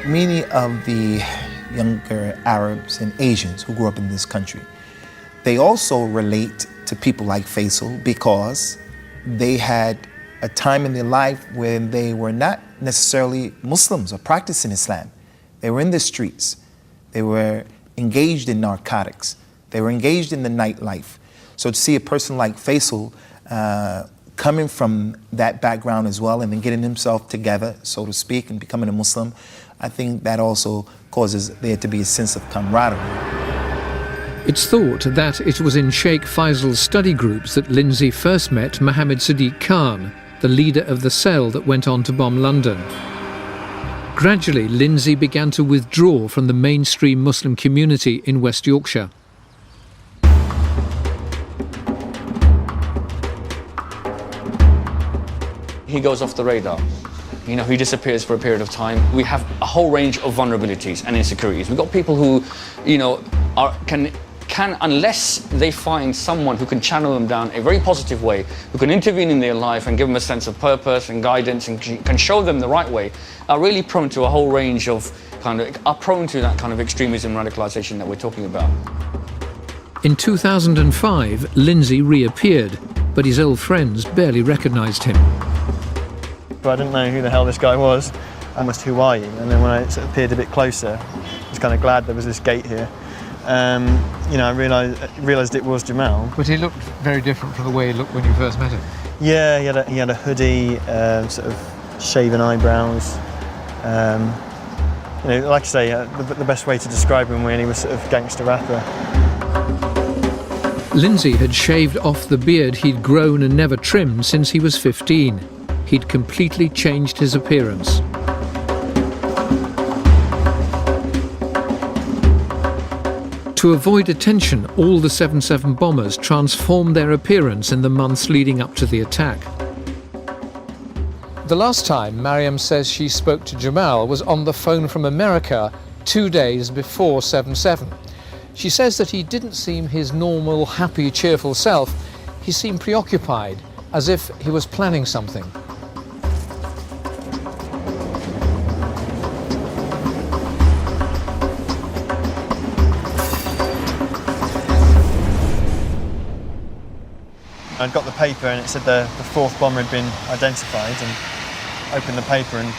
Many of the younger Arabs and Asians who grew up in this country, they also relate to people like Faisal because they had a time in their life when they were not necessarily Muslims or practicing Islam. They were in the streets. They were engaged in narcotics. They were engaged in the nightlife. So to see a person like Faisal coming from that background as well and then getting himself together, so to speak, and becoming a Muslim, I think that also causes there to be a sense of camaraderie. It's thought that it was in Sheikh Faisal's study groups that Lindsay first met Mohammed Sadiq Khan, the leader of the cell that went on to bomb London. Gradually, Lindsay began to withdraw from the mainstream Muslim community in West Yorkshire. He goes off the radar. He disappears for a period of time. We have a whole range of vulnerabilities and insecurities. We've got people who, can, unless they find someone who can channel them down a very positive way, who can intervene in their life and give them a sense of purpose and guidance and can show them the right way, are really prone to a whole range of are prone to that kind of extremism, radicalisation that we're talking about. In 2005, Lindsay reappeared, but his old friends barely recognised him. But I didn't know who the hell this guy was. Almost, who are you? And then when I sort of peered a bit closer, I was kind of glad there was this gate here. You know, I realised it was Jamal. But he looked very different from the way he looked when you first met him. Yeah, he had a hoodie, sort of shaven eyebrows. You know, like I say, the best way to describe him when he was sort of gangster rapper. Lindsay had shaved off the beard he'd grown and never trimmed since he was 15. He'd completely changed his appearance. To avoid attention, all the 7/7 bombers transformed their appearance in the months leading up to the attack. The last time Mariam says she spoke to Jamal was on the phone from America 2 days before 7/7. She says that he didn't seem his normal, happy, cheerful self. He seemed preoccupied, as if he was planning something. I'd got the paper and it said the fourth bomber had been identified, and opened the paper and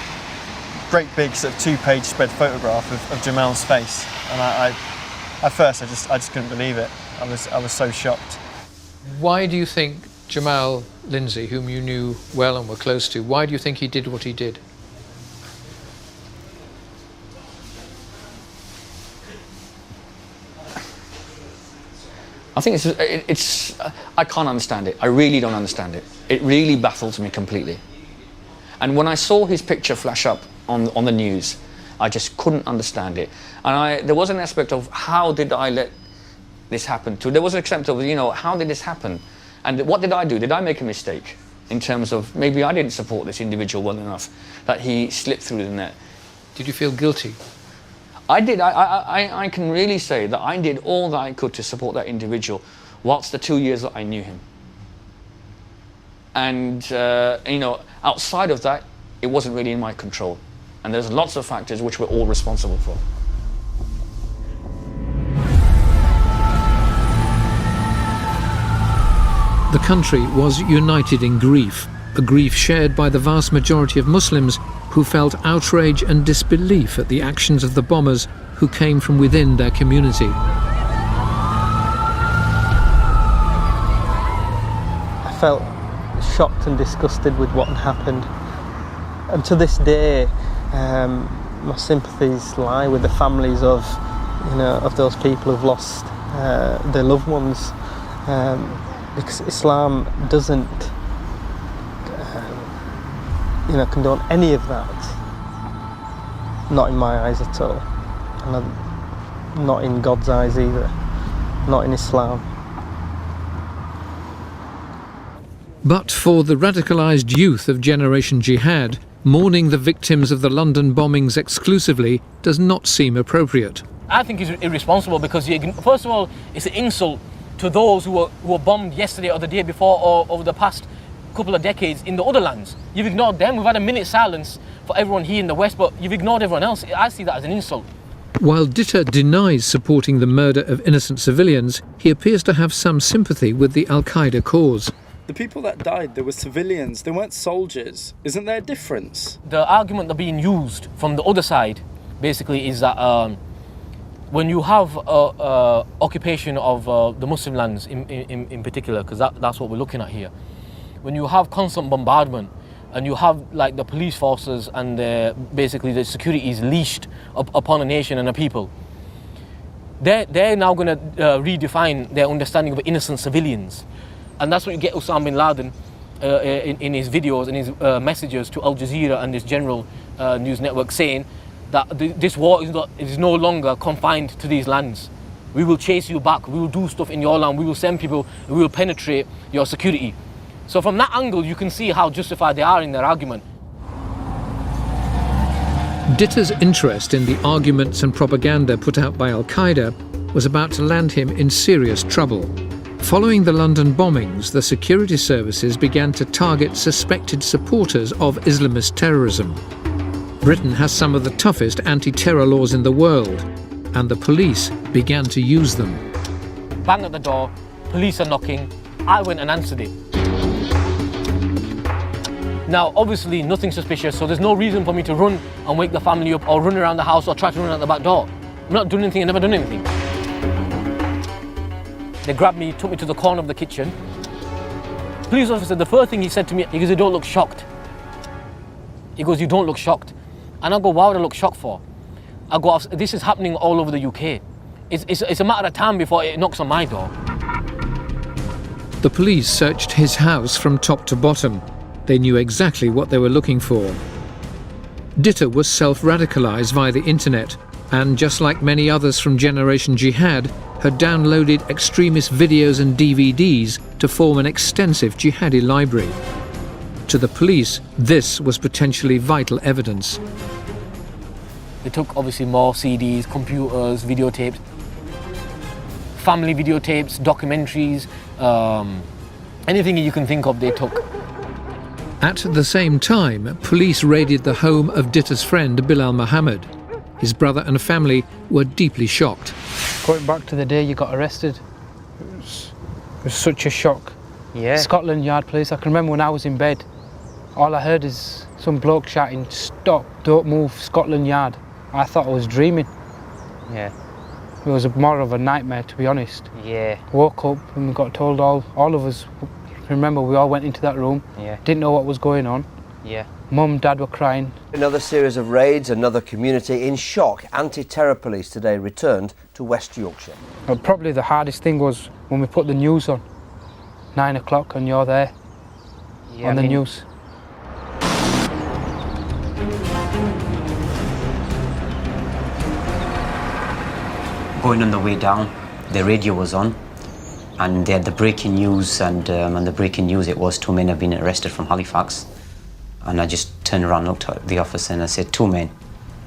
great big sort of 2-page spread photograph of Jamal's face, and at first I just couldn't believe it. I was so shocked. Why do you think Jamal Lindsay, whom you knew well and were close to, why do you think he did what he did? I think it's I can't understand it. I really don't understand it. It really baffles me completely. And when I saw his picture flash up on the news, I just couldn't understand it. And there was an aspect of, how did I let this happen? There was an aspect of, you know, how did this happen? And what did I do? Did I make a mistake in terms of maybe I didn't support this individual well enough that he slipped through the net? Did you feel guilty? I did. I can really say that I did all that I could to support that individual whilst the 2 years that I knew him. And, you know, outside of that, it wasn't really in my control. And there's lots of factors which we're all responsible for. The country was united in grief, a grief shared by the vast majority of Muslims who felt outrage and disbelief at the actions of the bombers who came from within their community. I felt shocked and disgusted with what had happened. And to this day, my sympathies lie with the families of, you know, of those people who've lost their loved ones, because Islam doesn't, you know, condone any of that. Not in my eyes at all, and not in God's eyes either. Not in Islam. But for the radicalised youth of Generation Jihad, mourning the victims of the London bombings exclusively does not seem appropriate. I think it's irresponsible because, first of all, it's an insult to those who were bombed yesterday or the day before or over the past couple of decades in the other lands. You've ignored them. We've had a minute's silence for everyone here in the West, but you've ignored everyone else. I see that as an insult. While Ditter denies supporting the murder of innocent civilians, he appears to have some sympathy with the Al-Qaeda cause. The people that died, they were civilians, they weren't soldiers. Isn't there a difference? The argument that's being used from the other side basically is that when you have occupation of the Muslim lands in particular, because that's what we're looking at here, when you have constant bombardment and you have like the police forces and basically the security is leashed upon a nation and a people, they're now going to redefine their understanding of innocent civilians. And that's what you get Osama bin Laden in his videos and his messages to Al Jazeera and this general news network saying that this war is no longer confined to these lands. We will chase you back, we will do stuff in your land, we will send people, we will penetrate your security. So from that angle, you can see how justified they are in their argument. Ditter's interest in the arguments and propaganda put out by Al-Qaeda was about to land him in serious trouble. Following the London bombings, the security services began to target suspected supporters of Islamist terrorism. Britain has some of the toughest anti-terror laws in the world, and the police began to use them. Bang at the door, police are knocking. I went and answered it. Now, obviously, nothing suspicious, so there's no reason for me to run and wake the family up or run around the house or try to run out the back door. I'm not doing anything, I've never done anything. They grabbed me, took me to the corner of the kitchen. Police officer, the first thing he said to me, he goes, "You don't look shocked." He goes, "You don't look shocked." And I go, "Why would I look shocked for?" I go, "This is happening all over the UK. It's a matter of time before it knocks on my door." The police searched his house from top to bottom. They knew exactly what they were looking for. Ditta was self-radicalised via the internet, and just like many others from Generation Jihad, had downloaded extremist videos and DVDs to form an extensive jihadi library. To the police, this was potentially vital evidence. They took obviously more CDs, computers, videotapes, family videotapes, documentaries, anything you can think of they took. At the same time, police raided the home of Ditta's friend Bilal Muhammad. His brother and family were deeply shocked. Going back to the day you got arrested, it was such a shock. Yeah. Scotland Yard police, I can remember when I was in bed, all I heard is some bloke shouting, "Stop, don't move, Scotland Yard." I thought I was dreaming. Yeah. It was more of a nightmare, to be honest. Yeah. Woke up and we got told, all of us, remember we all went into that room, yeah. Didn't know what was going on. Yeah. Mum, Dad were crying. Another series of raids, another community in shock. Anti-terror police today returned to West Yorkshire. Probably the hardest thing was when we put the news on. 9 o'clock and you're there on the news. Going on the way down, the radio was on, and they had the breaking news, and on the breaking news it was 2 men have been arrested from Halifax. And I just turned around, looked at the officer and I said, 2 men,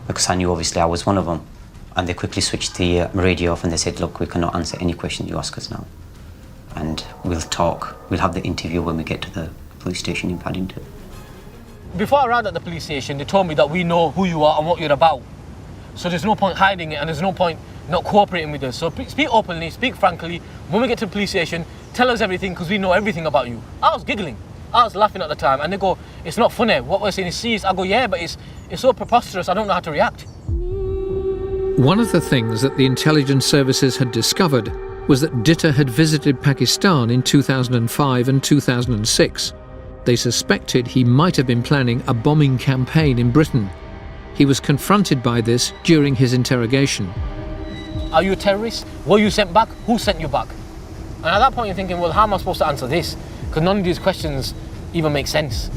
because I knew obviously I was one of them. And they quickly switched the radio off and they said, "Look, we cannot answer any questions you ask us now. And we'll talk, we'll have the interview when we get to the police station in Paddington." Before I arrived at the police station, they told me that we know who you are and what you're about. So there's no point hiding it and there's no point not cooperating with us. So speak openly, speak frankly. When we get to the police station, tell us everything because we know everything about you. I was giggling. I was laughing at the time and they go, "It's not funny. What we're saying is serious." I go, "Yeah, but it's so preposterous, I don't know how to react." One of the things that the intelligence services had discovered was that Ditta had visited Pakistan in 2005 and 2006. They suspected he might have been planning a bombing campaign in Britain. He was confronted by this during his interrogation. Are you a terrorist? Were you sent back? Who sent you back? And at that point you're thinking, well, how am I supposed to answer this? Because none of these questions even make sense.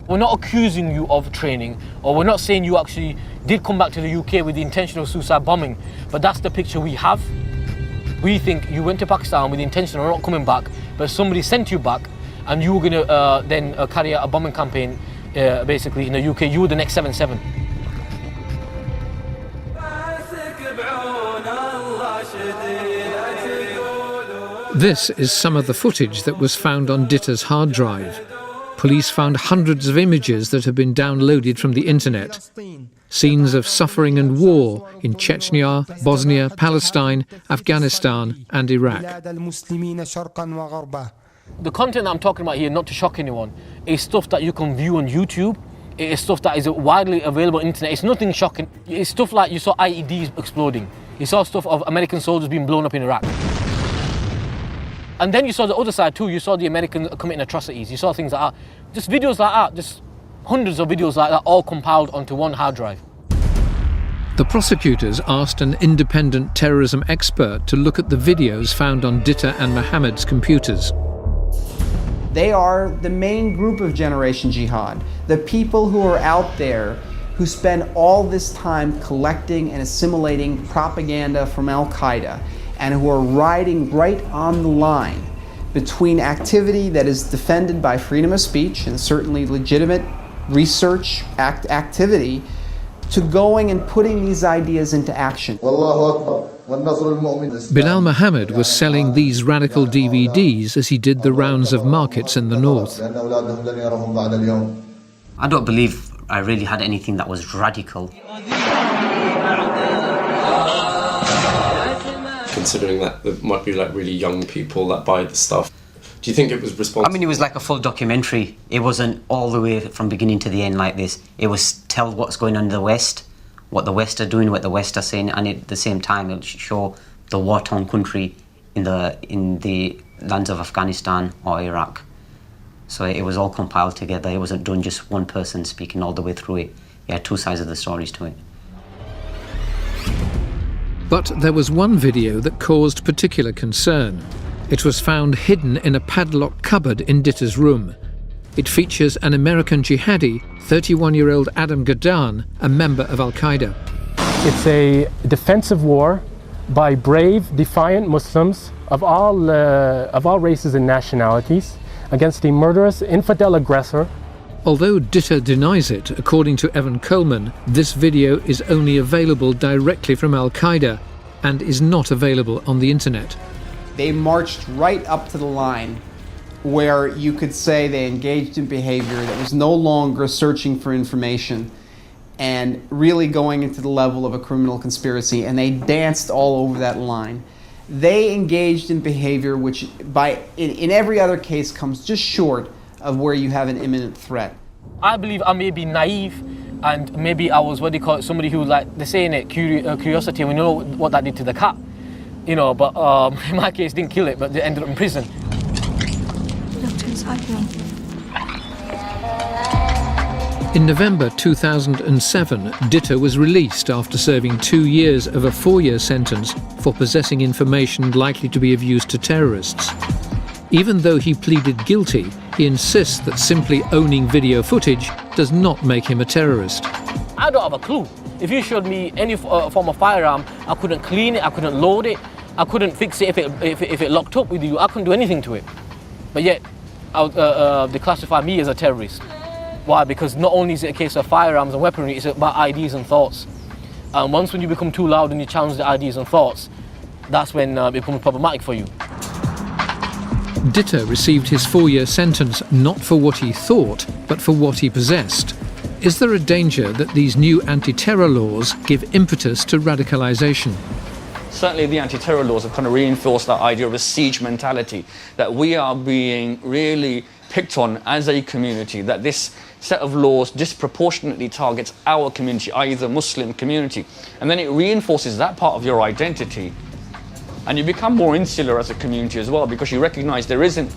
We're not accusing you of training, or we're not saying you actually did come back to the UK with the intention of suicide bombing, but that's the picture we have. We think you went to Pakistan with the intention of not coming back, but somebody sent you back and you were going to then carry out a bombing campaign basically in the UK. You were the next 7/7. This is some of the footage that was found on Ditta's hard drive. Police found hundreds of images that have been downloaded from the internet. Scenes of suffering and war in Chechnya, Bosnia, Palestine, Afghanistan and Iraq. The content I'm talking about here, not to shock anyone, is stuff that you can view on YouTube. It is stuff that is widely available on the internet. It's nothing shocking. It's stuff like you saw IEDs exploding. You saw stuff of American soldiers being blown up in Iraq. And then you saw the other side too. You saw the Americans committing atrocities. You saw things like that. Just videos like that, just hundreds of videos like that, all compiled onto one hard drive. The prosecutors asked an independent terrorism expert to look at the videos found on Ditta and Mohammed's computers. They are the main group of Generation Jihad, the people who are out there who spend all this time collecting and assimilating propaganda from Al-Qaeda and who are riding right on the line between activity that is defended by freedom of speech and certainly legitimate research activity to going and putting these ideas into action. Bilal Muhammad was selling these radical DVDs as he did the rounds of markets in the north. I don't believe I really had anything that was radical. Considering that there might be like really young people that buy the stuff, do you think it was responsible? I mean, it was like a full documentary. It wasn't all the way from beginning to the end like this. It was tell what's going on in the West, what the West are doing, what the West are saying, and at the same time it'll show the war-torn country in the lands of Afghanistan or Iraq. So it was all compiled together. It wasn't done just one person speaking all the way through it. You had two sides of the stories to it. But there was one video that caused particular concern. It was found hidden in a padlocked cupboard in Ditter's room. It features an American jihadi, 31-year-old Adam Gadan, a member of Al-Qaeda. It's a defensive war by brave, defiant Muslims of all races and nationalities against a murderous infidel aggressor. Although Ditter denies it, according to Evan Coleman, this video is only available directly from Al-Qaeda and is not available on the internet. They marched right up to the line where you could say they engaged in behavior that was no longer searching for information and really going into the level of a criminal conspiracy, and they danced all over that line. They engaged in behavior which in every other case comes just short of where you have an imminent threat. I believe I may be naive, and maybe I was, somebody who, like they're saying it, curiosity, and we know what that did to the cat. You know, but in my case, didn't kill it, but they ended up in prison. In November 2007, Ditter was released after serving 2 years of a 4-year sentence for possessing information likely to be of use to terrorists. Even though he pleaded guilty, he insists that simply owning video footage does not make him a terrorist. I don't have a clue. If you showed me any form of firearm, I couldn't clean it, I couldn't load it, I couldn't fix it if it locked up with you. I couldn't do anything to it. But yet, they classify me as a terrorist. Why? Because not only is it a case of firearms and weaponry, it's about ideas and thoughts. And once when you become too loud and you challenge the ideas and thoughts, that's when it becomes problematic for you. Ditter received his 4-year sentence not for what he thought, but for what he possessed. Is there a danger that these new anti-terror laws give impetus to radicalisation? Certainly the anti-terror laws have kind of reinforced that idea of a siege mentality, that we are being really picked on as a community, that this set of laws disproportionately targets our community, i.e. the Muslim community. And then it reinforces that part of your identity. And you become more insular as a community as well, because you recognise there isn't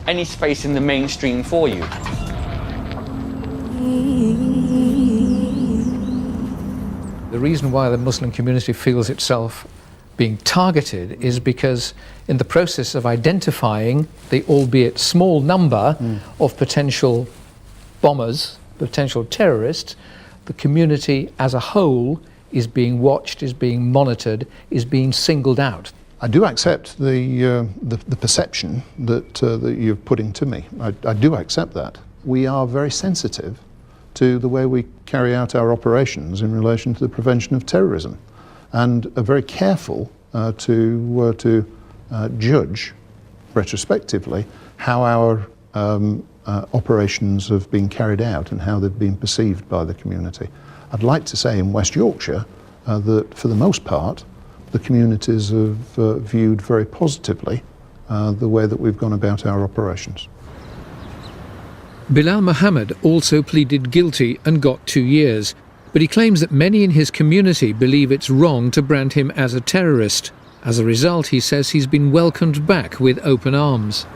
any space in the mainstream for you. The reason why the Muslim community feels itself being targeted is because in the process of identifying the albeit small number of potential bombers, potential terrorists, the community as a whole is being watched, is being monitored, is being singled out. I do accept the perception that you're putting to me. I do accept that. We are very sensitive to the way we carry out our operations in relation to the prevention of terrorism, and are very careful to judge retrospectively how our operations have been carried out and how they've been perceived by the community. I'd like to say in West Yorkshire that for the most part the communities have viewed very positively the way that we've gone about our operations. Bilal Mohammed also pleaded guilty and got 2 years, but he claims that many in his community believe it's wrong to brand him as a terrorist. As a result, he says he's been welcomed back with open arms.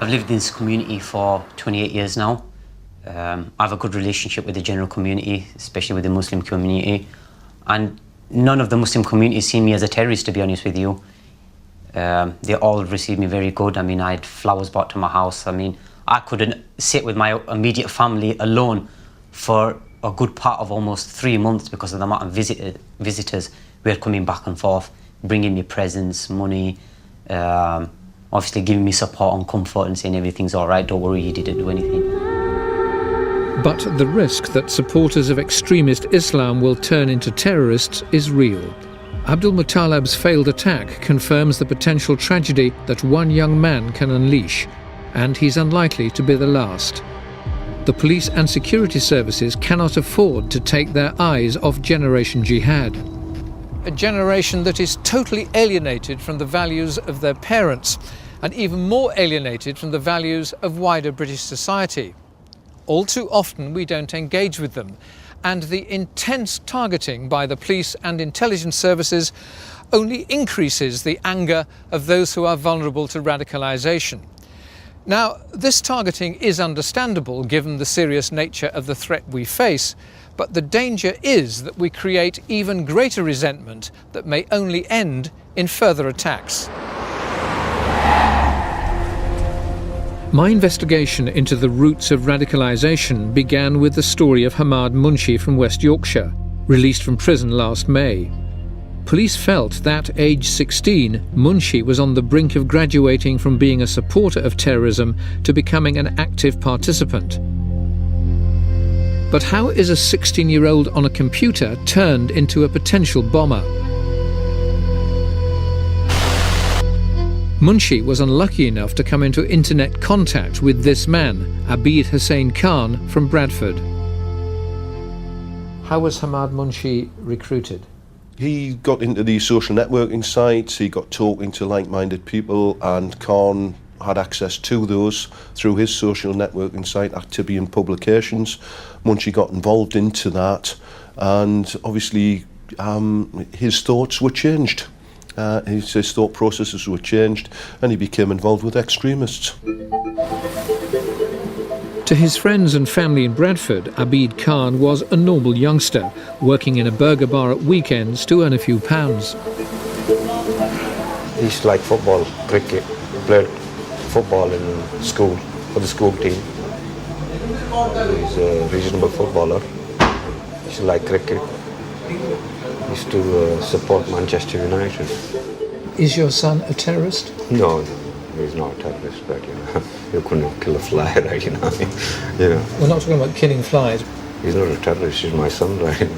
I've lived in this community for 28 years now. I have a good relationship with the general community, especially with the Muslim community. And none of the Muslim community see me as a terrorist, to be honest with you. They all received me very good. I mean, I had flowers brought to my house. I mean, I couldn't sit with my immediate family alone for a good part of almost 3 months because of the amount of visitors we had coming back and forth, bringing me presents, money, obviously giving me support and comfort and saying everything's all right, don't worry, he didn't do anything. But the risk that supporters of extremist Islam will turn into terrorists is real. Abdul Muttalib's failed attack confirms the potential tragedy that one young man can unleash, and he's unlikely to be the last. the police and security services cannot afford to take their eyes off Generation Jihad. A generation that is totally alienated from the values of their parents, and even more alienated from the values of wider British society. All too often we don't engage with them, and the intense targeting by the police and intelligence services only increases the anger of those who are vulnerable to radicalisation. Now, this targeting is understandable given the serious nature of the threat we face, but the danger is that we create even greater resentment that may only end in further attacks. My investigation into the roots of radicalisation began with the story of Hamad Munshi from West Yorkshire, released from prison last May. Police felt that, aged 16, Munshi was on the brink of graduating from being a supporter of terrorism to becoming an active participant. But how is a 16-year-old on a computer turned into a potential bomber? Munshi was unlucky enough to come into internet contact with this man, Abid Hussain Khan from Bradford. How was Hamad Munshi recruited? He got into these social networking sites, he got talking to like-minded people, and Khan had access to those through his social networking site, Actibian Publications. Munshi got involved into that, and obviously his thoughts were changed. His thought processes were changed, and he became involved with extremists. To his friends and family in Bradford, Abid Khan was a normal youngster, working in a burger bar at weekends to earn a few pounds. He used to like football, cricket, played football in school, for the school team. He's a reasonable footballer. He used to like cricket. He used to support Manchester United. Is your son a terrorist? No, he's not a terrorist, but you couldn't kill a fly, right? You know. We're not talking about killing flies. He's not a terrorist, he's my son, right?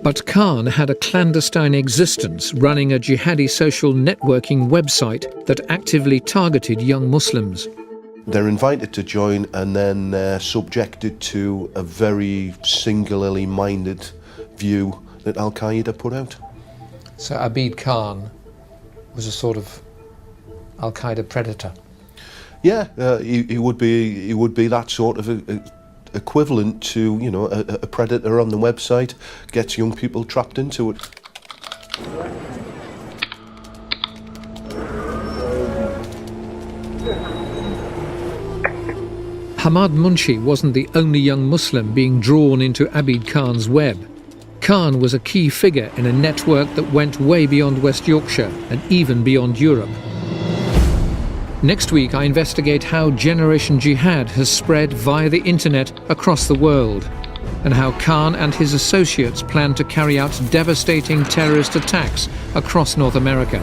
But Khan had a clandestine existence, running a jihadi social networking website that actively targeted young Muslims. They're invited to join, and then they're subjected to a very singularly minded view that Al-Qaeda put out. So Abid Khan was a sort of Al-Qaeda predator? Yeah, he would be that sort of equivalent to, you know, a predator on the website, gets young people trapped into it. Hamad Munshi wasn't the only young Muslim being drawn into Abid Khan's web. Khan was a key figure in a network that went way beyond West Yorkshire and even beyond Europe. Next week I investigate how Generation Jihad has spread via the internet across the world, and how Khan and his associates plan to carry out devastating terrorist attacks across North America.